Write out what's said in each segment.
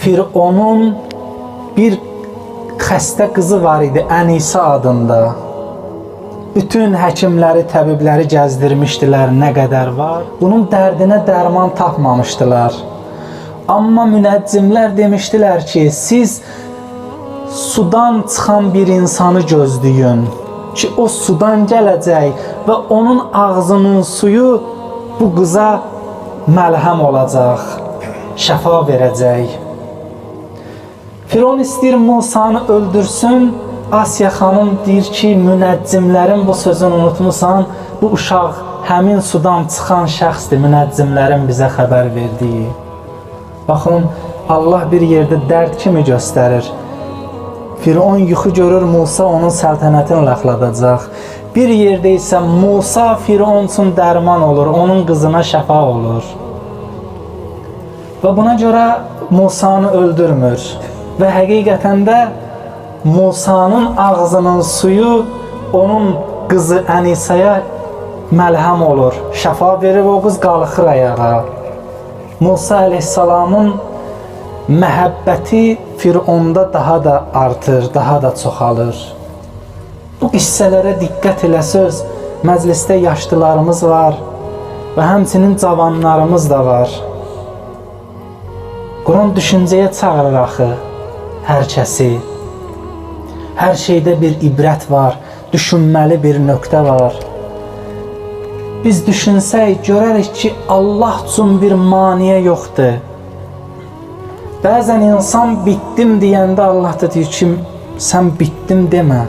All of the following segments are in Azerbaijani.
Fironun bir xəstə qızı var idi, Ənisa adında. Bütün həkimləri, təbibləri gəzdirmişdilər, nə qədər var. Bunun dərdinə dərman tapmamışdılar. Amma münəccimlər demişdilər ki, siz sudan çıxan bir insanı gözləyin ki, o sudan gələcək və onun ağzının suyu bu qıza məlhəm olacaq, şəfa verəcək. Firon istəyir Musanı öldürsün. Asiya xanım deyir ki, münəccimlərin bu sözünü unutmusan, bu uşaq həmin sudan çıxan şəxsdir, münəccimlərin bizə xəbər verdiyi. Baxın, Allah bir yerdə dərd kimi göstərir. Firon yuxu görür, Musa onun səltənətini ləxladacaq. Bir yerdə isə Musa Firon üçün dərman olur, onun qızına şəfa olur. Və buna görə Musanı öldürmür. Və həqiqətən də Musanın ağzının suyu onun qızı Ənisaya məlhəm olur. Şəfa verir, o qız qalxır ayağa. Musa əleyhissalamın məhəbbəti Fironda daha da artır, daha da çoxalır. Bu qissələrə diqqət eləsəz, məclisdə yaşlılarımız var və həmçinin cavanlarımız da var. Quran düşüncəyə çağırır axı hər kəsi. Hər şeydə bir ibrət var, düşünməli bir nöqtə var. Biz düşünsək, görərik ki, Allah üçün bir maniyə yoxdur. Bəzən insan bitdim deyəndə Allah da deyir ki, sən bitdim demə.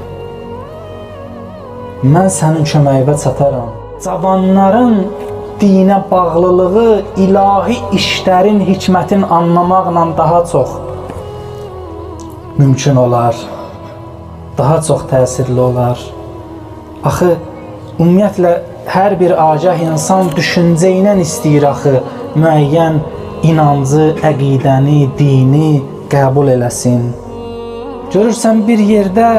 Mən sənin köməyinə çataram. Cavanların dinə bağlılığı ilahi işlərin, hikmətin anlamaqla daha çox mümkün olar. Daha çox təsirli olar. Axı, ümumiyyətlə, hər bir agah insan düşüncə ilə istəyir axı, müəyyən inancı, əqidəni, dini qəbul eləsin. Görürsən, bir yerdə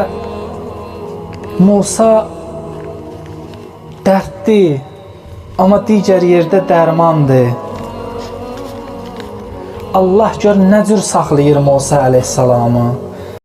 Musa dərddir, amma digər yerdə dərmandır. Allah gör nə cür saxlayır Musa əleyhissalamı.